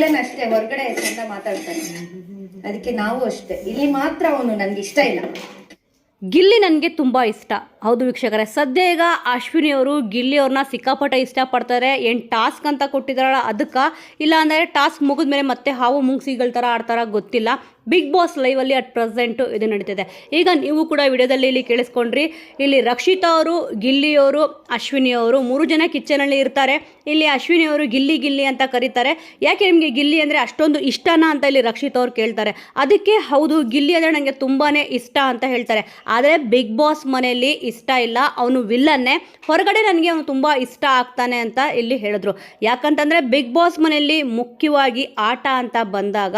Villain ಅಷ್ಟೇ, ಹೊರಗಡೆ ಚಂದ ಮಾತಾಡ್ತಾನೆ. ಅದಕ್ಕೆ ನಾವು ಅಷ್ಟೇ, ಇಲ್ಲಿ ಮಾತ್ರ ಅವನು ನನ್ಗೆ ಇಷ್ಟ ಇಲ್ಲ. ಗಿಲ್ಲಿ ನನಗೆ ತುಂಬ ಇಷ್ಟ. ಹೌದು ವೀಕ್ಷಕರೇ, ಸದ್ಯ ಈಗ ಅಶ್ವಿನಿ ಅವರು ಗಿಲ್ಲಿ ಅವ್ರನ್ನ ಸಿಕ್ಕಾಪಟ್ಟೆ ಇಷ್ಟಪಡ್ತಾರೆ. ಏನು ಟಾಸ್ಕ್ ಅಂತ ಕೊಟ್ಟಿದ್ದಾರಲ್ಲ ಅದಕ್ಕೆ, ಇಲ್ಲ ಅಂದರೆ ಟಾಸ್ಕ್ ಮುಗಿದ್ಮೇಲೆ ಮತ್ತೆ ಹಾವು ಮುಂಗ್ಸಿಗಳ ಥರ ಆಡ್ತಾರ ಗೊತ್ತಿಲ್ಲ. ಬಿಗ್ ಬಾಸ್ ಲೈವಲ್ಲಿ ಅಟ್ ಪ್ರೆಸೆಂಟು ಇದು ನಡೀತಿದೆ. ಈಗ ನೀವು ಕೂಡ ವಿಡಿಯೋದಲ್ಲಿ ಇಲ್ಲಿ ಕೇಳಿಸ್ಕೊಂಡ್ರಿ, ಇಲ್ಲಿ ರಕ್ಷಿತಾ ಅವರು, ಗಿಲ್ಲಿ ಅವರು, ಅಶ್ವಿನಿ ಅವರು 3 ಜನ ಕಿಚನಲ್ಲಿ ಇರ್ತಾರೆ. ಇಲ್ಲಿ ಅಶ್ವಿನಿ ಅವರು ಗಿಲ್ಲಿ ಗಿಲ್ಲಿ ಅಂತ ಕರೀತಾರೆ. ಯಾಕೆ ನಿಮಗೆ ಗಿಲ್ಲಿ ಅಂದರೆ ಅಷ್ಟೊಂದು ಇಷ್ಟನಾ ಅಂತ ಇಲ್ಲಿ ರಕ್ಷಿತಾ ಅವ್ರು ಕೇಳ್ತಾರೆ. ಅದಕ್ಕೆ ಹೌದು, ಗಿಲ್ಲಿ ಅಂದರೆ ನನಗೆ ತುಂಬಾ ಇಷ್ಟ ಅಂತ ಹೇಳ್ತಾರೆ. ಆದರೆ ಬಿಗ್ ಬಾಸ್ ಮನೆಯಲ್ಲಿ ಇಷ್ಟ ಇಲ್ಲ, ಅವನು ವಿಲ್ಲನ್ನೇ. ಹೊರಗಡೆ ನನಗೆ ಅವನು ತುಂಬ ಇಷ್ಟ ಆಗ್ತಾನೆ ಅಂತ ಇಲ್ಲಿ ಹೇಳಿದ್ರು. ಯಾಕಂತಂದರೆ ಬಿಗ್ ಬಾಸ್ ಮನೆಯಲ್ಲಿ ಮುಖ್ಯವಾಗಿ ಆಟ ಅಂತ ಬಂದಾಗ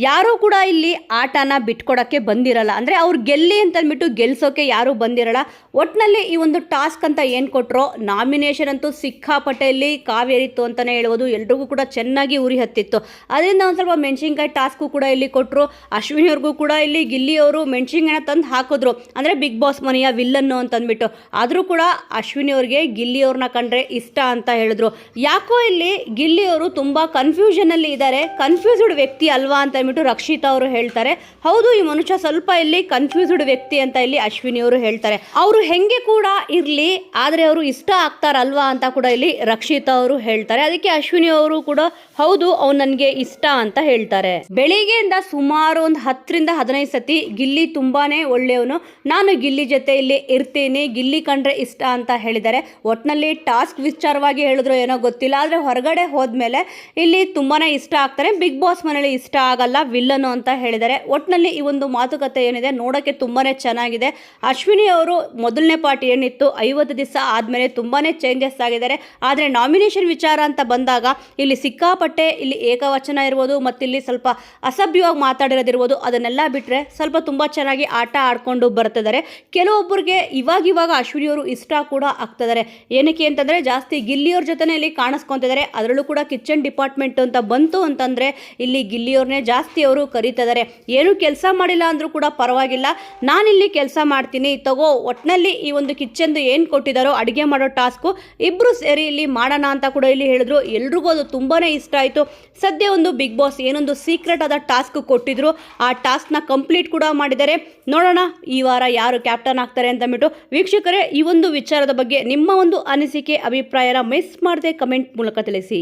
ಯಾರೂ ಕೂಡ ಇಲ್ಲಿ ಆಟನ ಬಿಟ್ಕೊಡೋಕ್ಕೆ ಬಂದಿರಲ್ಲ. ಅಂದರೆ ಅವ್ರು ಗೆಲ್ಲಿ ಅಂತಂದ್ಬಿಟ್ಟು ಗೆಲ್ಸೋಕ್ಕೆ ಯಾರೂ ಬಂದಿರಲ್ಲ. ಒಟ್ಟಿನಲ್ಲಿ ಈ ಒಂದು ಟಾಸ್ಕ್ ಅಂತ ಏನು ಕೊಟ್ಟರೋ, ನಾಮಿನೇಷನ್ ಅಂತೂ ಸಿಕ್ಕಾಪಟ್ಟೆ ಇಲ್ಲಿ ಕಾವೇರಿತ್ತು ಅಂತಲೇ ಹೇಳ್ಬೋದು. ಎಲ್ರಿಗೂ ಕೂಡ ಚೆನ್ನಾಗಿ ಉರಿ ಹತ್ತಿತ್ತು. ಅದರಿಂದ ಒಂದು ಸ್ವಲ್ಪ ಮೆಣಸಿನ್ಕಾಯಿ ಟಾಸ್ಕು ಕೂಡ ಇಲ್ಲಿ ಕೊಟ್ಟರು. ಅಶ್ವಿನಿಯವ್ರಿಗೂ ಕೂಡ ಇಲ್ಲಿ ಗಿಲ್ಲಿಯವರು ಮೆಣಸಿನ್ಕಾಯಿನ ತಂದು ಹಾಕಿದ್ರು, ಅಂದರೆ ಬಿಗ್ ಬಾಸ್ ಮನೆಯ ವಿಲ್ಲನ್ನು ಅಂತಂದ್ಬಿಟ್ಟು. ಆದರೂ ಕೂಡ ಅಶ್ವಿನಿಯವ್ರಿಗೆ ಗಿಲ್ಲಿಯವ್ರನ್ನ ಕಂಡ್ರೆ ಇಷ್ಟ ಅಂತ ಹೇಳಿದ್ರು. ಯಾಕೋ ಇಲ್ಲಿ ಗಿಲ್ಲಿಯವರು ತುಂಬ ಕನ್ಫ್ಯೂಷನಲ್ಲಿ ಇದ್ದಾರೆ. ಕನ್ಫ್ಯೂಸ್ಡ್ ವ್ಯಕ್ತಿ ಅಲ್ವಾ ಅಂತ ರಕ್ಷಿತಾ ಅವರು ಹೇಳ್ತಾರೆ. ಹೌದು, ಈ ಮನುಷ್ಯ ಸ್ವಲ್ಪ ಇಲ್ಲಿ ಕನ್ಫ್ಯೂಸ್ಡ್ ವ್ಯಕ್ತಿ ಅಂತ ಇಲ್ಲಿ ಅಶ್ವಿನಿ ಅವರು ಹೇಳ್ತಾರೆ. ಅವರು ಹೆಂಗೆ ಕೂಡ ಇರಲಿ, ಆದರೆ ಅವರು ಇಷ್ಟ ಆಗ್ತಾರಲ್ವಾ ಅಂತ ಕೂಡ ಇಲ್ಲಿ ರಕ್ಷಿತಾ ಅವರು ಹೇಳ್ತಾರೆ. ಅದಕ್ಕೆ ಅಶ್ವಿನಿ ಅವರು ಕೂಡ ಹೌದು, ಅವ್ನು ನನಗೆ ಇಷ್ಟ ಅಂತ ಹೇಳ್ತಾರೆ. ಬೆಳಿಗ್ಗೆಯಿಂದ ಸುಮಾರು ಒಂದು 10ರಿಂದ 15 ಸತಿ ಗಿಲ್ಲಿ ತುಂಬಾನೇ ಒಳ್ಳೆಯವನು, ನಾನು ಗಿಲ್ಲಿ ಜೊತೆ ಇಲ್ಲಿ ಇರ್ತೀನಿ, ಗಿಲ್ಲಿ ಕಂಡ್ರೆ ಇಷ್ಟ ಅಂತ ಹೇಳಿದ್ದಾರೆ. ಒಟ್ಟಿನಲ್ಲಿ ಟಾಸ್ಕ್ ವಿಚಾರವಾಗಿ ಹೇಳಿದ್ರು ಏನೋ ಗೊತ್ತಿಲ್ಲ, ಆದರೆ ಹೊರಗಡೆ ಹೋದ್ಮೇಲೆ ಇಲ್ಲಿ ತುಂಬಾನೇ ಇಷ್ಟ ಆಗ್ತಾರೆ. ಬಿಗ್ ಬಾಸ್ ಮನೇಲಿ ಇಷ್ಟ ಆಗಲ್ಲ, ವಿಲ್ಲನು ಅಂತ ಹೇಳಿದ್ದಾರೆ. ಒಟ್ಟಿನಲ್ಲಿ ಈ ಒಂದು ಮಾತುಕತೆ ಏನಿದೆ ನೋಡೋಕ್ಕೆ ತುಂಬಾನೇ ಚೆನ್ನಾಗಿದೆ. ಅಶ್ವಿನಿ ಅವರು ಮೊದಲನೇ ಪಾರ್ಟ್ ಏನಿತ್ತು 50 ದಿವಸ ಆದಮೇಲೆ ತುಂಬಾನೇ ಚೇಂಜಸ್ ಆಗಿದ್ದಾರೆ. ಆದರೆ ನಾಮಿನೇಷನ್ ವಿಚಾರ ಅಂತ ಬಂದಾಗ ಇಲ್ಲಿ ಸಿಕ್ಕಾಪಟ್ಟೆ ಇಲ್ಲಿ ಏಕವಚನ ಇರ್ಬೋದು, ಮತ್ತು ಇಲ್ಲಿ ಸ್ವಲ್ಪ ಅಸಭ್ಯವಾಗಿ ಮಾತಾಡಿರೋದಿರ್ಬೋದು, ಅದನ್ನೆಲ್ಲ ಬಿಟ್ಟರೆ ಸ್ವಲ್ಪ ತುಂಬ ಚೆನ್ನಾಗಿ ಆಟ ಆಡ್ಕೊಂಡು ಬರ್ತಿದ್ದಾರೆ. ಕೆಲವೊಬ್ಬರಿಗೆ ಇವಾಗ ಅಶ್ವಿನಿಯವರು ಇಷ್ಟ ಕೂಡ ಆಗ್ತಿದ್ದಾರೆ. ಏನಕ್ಕೆ ಅಂತಂದರೆ ಜಾಸ್ತಿ ಗಿಲ್ಲಿಯವ್ರ ಜೊತೆ ಇಲ್ಲಿ ಕಾಣಿಸ್ಕೊತಿದ್ದಾರೆ. ಅದರಲ್ಲೂ ಕೂಡ ಕಿಚನ್ ಡಿಪಾರ್ಟ್ಮೆಂಟ್ ಅಂತ ಬಂತು ಅಂತಂದರೆ ಇಲ್ಲಿ ಗಿಲ್ಲಿಯವ್ರನ್ನೇ ಜಾಸ್ತಿ ಅವರು ಕರೀತಿದ್ದಾರೆ. ಏನು ಕೆಲಸ ಮಾಡಿಲ್ಲ ಅಂದರೂ ಕೂಡ ಪರವಾಗಿಲ್ಲ, ನಾನಿಲ್ಲಿ ಕೆಲಸ ಮಾಡ್ತೀನಿ ತಗೋ. ಒಟ್ಟಿನಲ್ಲಿ ಈ ಒಂದು ಕಿಚನ್ದು ಏನು ಕೊಟ್ಟಿದ್ದಾರೋ ಅಡುಗೆ ಮಾಡೋ ಟಾಸ್ಕು ಇಬ್ಬರು ಸೇರಿ ಇಲ್ಲಿ ಮಾಡೋಣ ಅಂತ ಕೂಡ ಇಲ್ಲಿ ಹೇಳಿದ್ರು. ಎಲ್ರಿಗೂ ಅದು ತುಂಬಾ ಇಷ್ಟ ಆಯಿತು. ಸದ್ಯ ಒಂದು ಬಿಗ್ ಬಾಸ್ ಏನೊಂದು ಸೀಕ್ರೆಟ್ ಆದ ಟಾಸ್ಕ್ ಕೊಟ್ಟಿದ್ರು, ಆ ಟಾಸ್ಕ್ನ ಕಂಪ್ಲೀಟ್ ಕೂಡ ಮಾಡಿದ್ದಾರೆ. ನೋಡೋಣ ಈ ವಾರ ಯಾರು ಕ್ಯಾಪ್ಟನ್ ಆಗ್ತಾರೆ ಅಂತಂದ್ಬಿಟ್ಟು. ವೀಕ್ಷಕರೇ, ಈ ಒಂದು ವಿಚಾರದ ಬಗ್ಗೆ ನಿಮ್ಮ ಒಂದು ಅನಿಸಿಕೆ ಅಭಿಪ್ರಾಯನ ಮಿಸ್ ಮಾಡದೆ ಕಮೆಂಟ್ ಮೂಲಕ ತಿಳಿಸಿ.